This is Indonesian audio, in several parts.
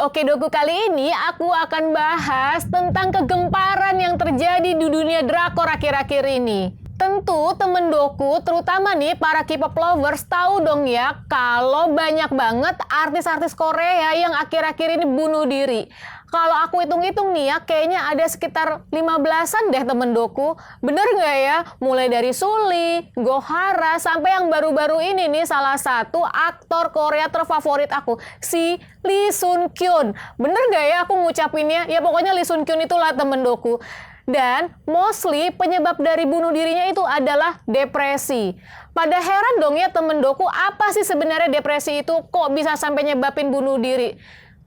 Oke Doku, kali ini aku akan bahas tentang kegemparan yang terjadi di dunia drakor akhir-akhir ini. Tentu temen Doku, terutama nih para K-pop lovers, tahu dong ya kalau banyak banget artis-artis Korea yang akhir-akhir ini bunuh diri. Kalau aku hitung-hitung nih ya, kayaknya ada sekitar 15-an deh temen Doku. Bener nggak ya? Mulai dari Sulli, Gohara, sampai yang baru-baru ini nih salah satu aktor Korea terfavorit aku, si Lee Sun Kyun. Bener nggak ya aku ngucapinnya? Ya pokoknya Lee Sun Kyun itulah temen Doku. Dan mostly penyebab dari bunuh dirinya itu adalah depresi. Pada heran dong ya temen Doku, apa sih sebenarnya depresi itu? Kok bisa sampai nyebabin bunuh diri?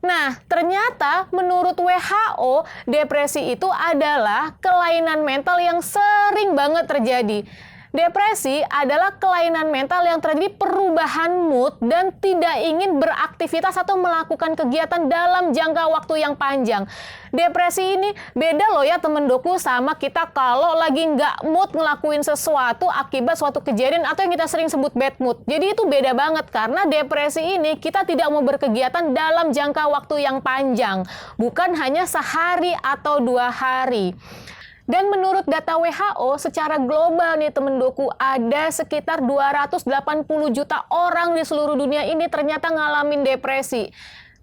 Nah, ternyata menurut WHO, depresi itu adalah kelainan mental yang sering banget terjadi. Depresi adalah kelainan mental yang terjadi perubahan mood dan tidak ingin beraktivitas atau melakukan kegiatan dalam jangka waktu yang panjang. Depresi ini beda loh ya temen Doku sama kita kalau lagi nggak mood ngelakuin sesuatu akibat suatu kejadian atau yang kita sering sebut bad mood. Jadi itu beda banget karena depresi ini kita tidak mau berkegiatan dalam jangka waktu yang panjang. Bukan hanya sehari atau 2 hari. Dan menurut data WHO, secara global nih temen Doku, ada sekitar 280 juta orang di seluruh dunia ini ternyata ngalamin depresi.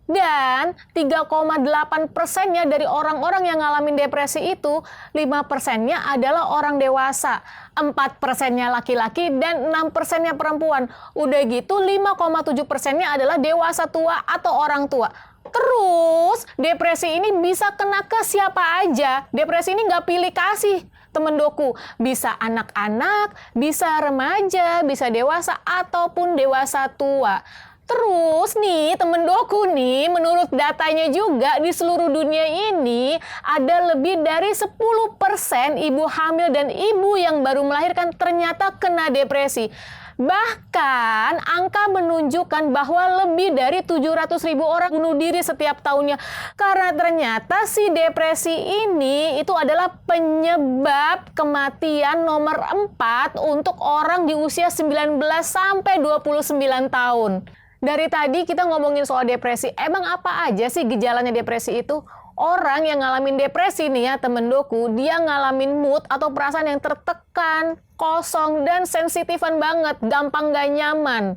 Dan 3,8%-nya dari orang-orang yang ngalamin depresi itu, 5%-nya adalah orang dewasa, 4%-nya laki-laki, dan 6%-nya perempuan. Udah gitu 5,7%-nya adalah dewasa tua atau orang tua. Terus, depresi ini bisa kena ke siapa aja. Depresi ini nggak pilih kasih, temen Doku. Bisa anak-anak, bisa remaja, bisa dewasa, ataupun dewasa tua. Terus nih, temen Doku nih, menurut datanya juga di seluruh dunia ini, ada lebih dari 10% ibu hamil dan ibu yang baru melahirkan ternyata kena depresi. Bahkan angka menunjukkan bahwa lebih dari 700.000 orang bunuh diri setiap tahunnya. Karena ternyata si depresi ini itu adalah penyebab kematian nomor 4 untuk orang di usia 19 sampai 29 tahun. Dari tadi kita ngomongin soal depresi, emang apa aja sih gejalanya depresi itu? Orang yang ngalamin depresi nih ya temen Doku, dia ngalamin mood atau perasaan yang tertekan, kosong, dan sensitifan banget, gampang gak nyaman.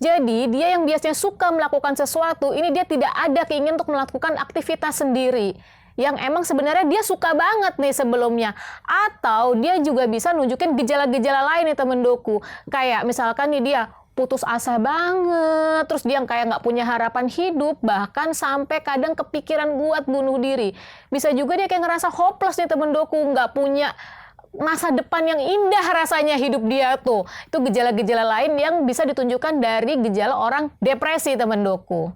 Jadi dia yang biasanya suka melakukan sesuatu, ini dia tidak ada keinginan untuk melakukan aktivitas sendiri. Yang emang sebenarnya dia suka banget nih sebelumnya. Atau dia juga bisa nunjukin gejala-gejala lain nih temen Doku. Kayak misalkan nih dia putus asa banget, terus dia kayak nggak punya harapan hidup, bahkan sampai kadang kepikiran buat bunuh diri. Bisa juga dia kayak ngerasa hopeless nih temen Doku, nggak punya masa depan yang indah rasanya hidup dia tuh. Itu gejala-gejala lain yang bisa ditunjukkan dari gejala orang depresi temen Doku.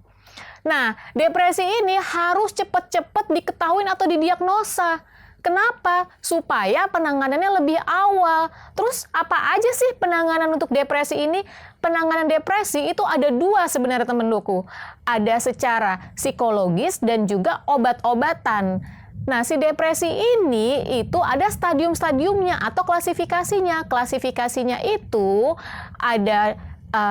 Nah, depresi ini harus cepet-cepet diketahui atau didiagnosa. Kenapa? Supaya penanganannya lebih awal. Terus apa aja sih penanganan untuk depresi ini? Penanganan depresi itu ada 2 sebenarnya temen Doku. Ada secara psikologis dan juga obat-obatan. Nah, si depresi ini itu ada stadium-stadiumnya atau klasifikasinya. Klasifikasinya itu ada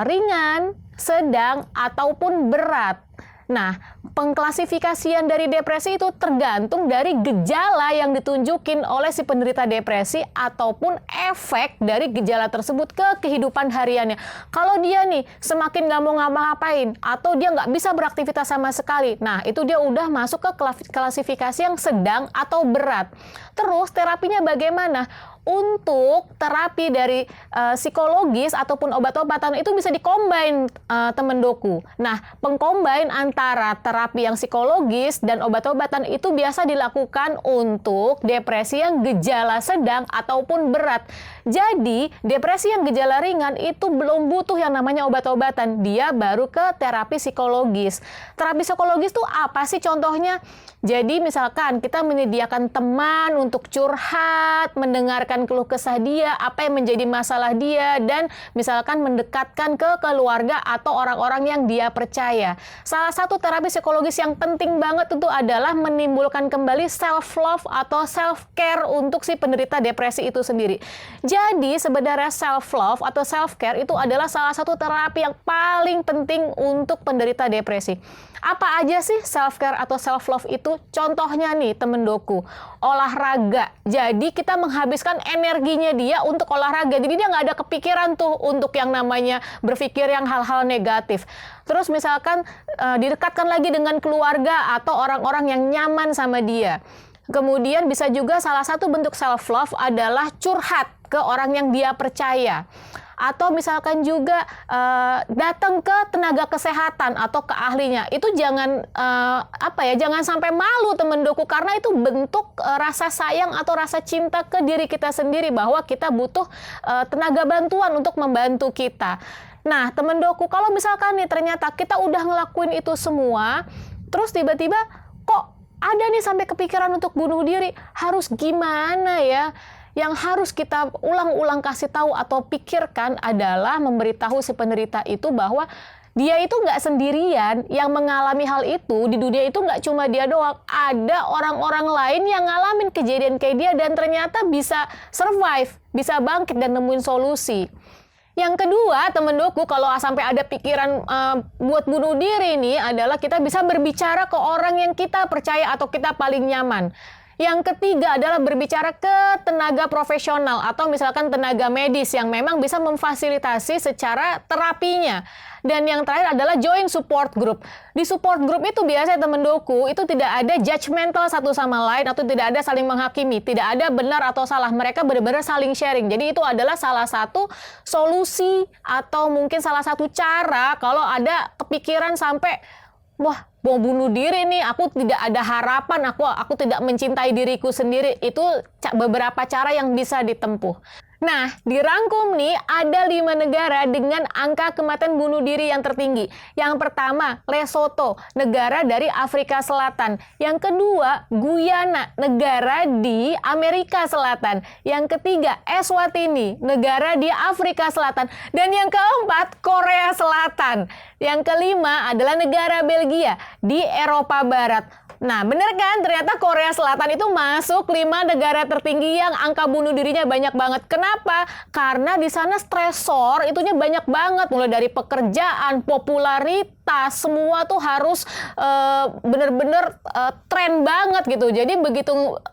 ringan, sedang, ataupun berat. Nah, pengklasifikasian dari depresi itu tergantung dari gejala yang ditunjukin oleh si penderita depresi ataupun efek dari gejala tersebut ke kehidupan hariannya. Kalau dia nih semakin nggak mau ngapa-ngapain atau dia nggak bisa beraktivitas sama sekali, nah itu dia udah masuk ke klasifikasi yang sedang atau berat. Terus terapinya bagaimana? Untuk terapi dari psikologis ataupun obat-obatan itu bisa dikombin temen Doku. Nah, pengkombin antara terapi yang psikologis dan obat-obatan itu biasa dilakukan untuk depresi yang gejala sedang ataupun berat. Jadi, depresi yang gejala ringan itu belum butuh yang namanya obat-obatan. Dia baru ke terapi psikologis. Terapi psikologis itu apa sih contohnya? Jadi, misalkan kita menyediakan teman untuk curhat, mendengarkan mendengarkan keluh kesah dia, apa yang menjadi masalah dia, dan misalkan mendekatkan ke keluarga atau orang-orang yang dia percaya. Salah satu terapi psikologis yang penting banget itu adalah menimbulkan kembali self-love atau self-care untuk si penderita depresi itu sendiri. Jadi sebenarnya self-love atau self-care itu adalah salah satu terapi yang paling penting untuk penderita depresi. Apa aja sih self-care atau self-love itu? Contohnya nih temen doku, olahraga. Jadi kita menghabiskan energinya dia untuk olahraga. Jadi dia nggak ada kepikiran tuh untuk yang namanya berpikir yang hal-hal negatif. Terus misalkan didekatkan lagi dengan keluarga atau orang-orang yang nyaman sama dia. Kemudian bisa juga salah satu bentuk self-love adalah curhat ke orang yang dia percaya. Atau misalkan juga datang ke tenaga kesehatan atau ke ahlinya. Itu jangan jangan sampai malu temen doku, karena itu bentuk rasa sayang atau rasa cinta ke diri kita sendiri bahwa kita butuh tenaga bantuan untuk membantu kita. Nah, temen doku, kalau misalkan nih ternyata kita udah ngelakuin itu semua, terus tiba-tiba kok ada nih sampai kepikiran untuk bunuh diri, harus gimana ya? Yang harus kita ulang-ulang kasih tahu atau pikirkan adalah memberitahu si penderita itu bahwa dia itu nggak sendirian yang mengalami hal itu. Di dunia itu nggak cuma dia doang, ada orang-orang lain yang ngalamin kejadian kayak dia dan ternyata bisa survive, bisa bangkit dan nemuin solusi. Yang kedua, temen doku, kalau sampai ada pikiran buat bunuh diri nih adalah kita bisa berbicara ke orang yang kita percaya atau kita paling nyaman. Yang ketiga adalah berbicara ke tenaga profesional atau misalkan tenaga medis yang memang bisa memfasilitasi secara terapinya. Dan yang terakhir adalah join support group. Di support group itu biasanya temen doku itu tidak ada judgmental satu sama lain atau tidak ada saling menghakimi, tidak ada benar atau salah. Mereka benar-benar saling sharing. Jadi itu adalah salah satu solusi atau mungkin salah satu cara kalau ada kepikiran sampai wah, mau bunuh diri nih, aku tidak ada harapan, aku tidak mencintai diriku sendiri. Itu beberapa cara yang bisa ditempuh. Nah, dirangkum nih ada 5 negara dengan angka kematian bunuh diri yang tertinggi. Yang pertama, Lesotho, negara dari Afrika Selatan. Yang kedua, Guyana, negara di Amerika Selatan. Yang ketiga, Eswatini, negara di Afrika Selatan. Dan yang keempat, Korea Selatan. Yang kelima adalah negara Belgia di Eropa Barat. Nah, bener kan? Ternyata Korea Selatan itu masuk 5 negara tertinggi yang angka bunuh dirinya banyak banget. Kenapa? Karena di sana stresor itunya banyak banget. Mulai dari pekerjaan, popularitas, semua tuh harus bener-bener tren banget gitu. Jadi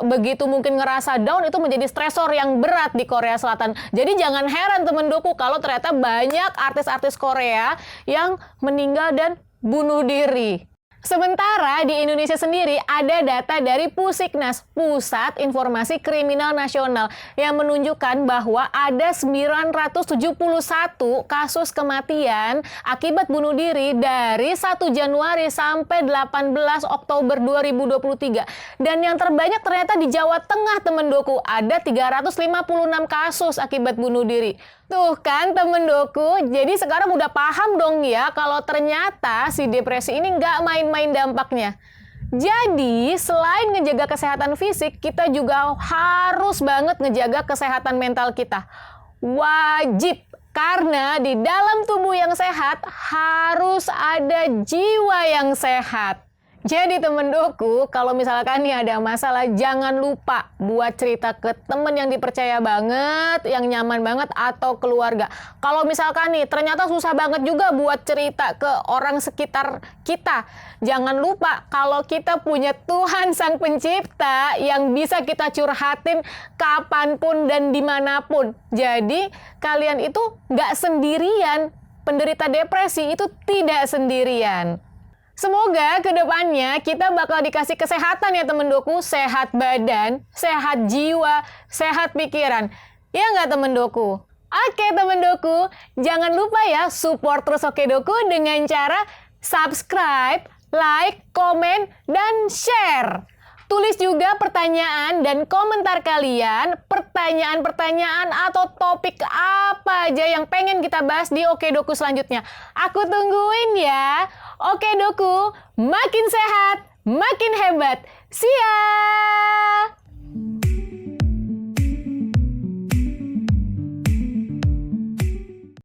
begitu mungkin ngerasa down itu menjadi stresor yang berat di Korea Selatan. Jadi jangan heran temen doku kalau ternyata banyak artis-artis Korea yang meninggal dan bunuh diri. Sementara di Indonesia sendiri ada data dari Pusiknas, Pusat Informasi Kriminal Nasional, yang menunjukkan bahwa ada 971 kasus kematian akibat bunuh diri dari 1 Januari sampai 18 Oktober 2023. Dan yang terbanyak ternyata di Jawa Tengah, temen doku, ada 356 kasus akibat bunuh diri. Tuh kan temen doku, jadi sekarang udah paham dong ya kalau ternyata si depresi ini nggak main-main dampaknya. Jadi selain ngejaga kesehatan fisik, kita juga harus banget ngejaga kesehatan mental kita. Wajib, karena di dalam tubuh yang sehat harus ada jiwa yang sehat. Jadi temen doku, kalau misalkan nih ada masalah, jangan lupa buat cerita ke temen yang dipercaya banget, yang nyaman banget, atau keluarga. Kalau misalkan nih ternyata susah banget juga buat cerita ke orang sekitar kita, jangan lupa kalau kita punya Tuhan Sang Pencipta yang bisa kita curhatin kapanpun dan dimanapun. Jadi kalian itu nggak sendirian, penderita depresi itu tidak sendirian. Semoga kedepannya kita bakal dikasih kesehatan ya temen doku, sehat badan, sehat jiwa, sehat pikiran. Ya nggak temen doku? Oke temen doku, jangan lupa ya support terus Oke Doku dengan cara subscribe, like, komen, dan share. Tulis juga pertanyaan dan komentar kalian, pertanyaan-pertanyaan atau topik apa aja yang pengen kita bahas di Oke Doku selanjutnya. Aku tungguin ya. Oke Doku, makin sehat, makin hebat. See ya!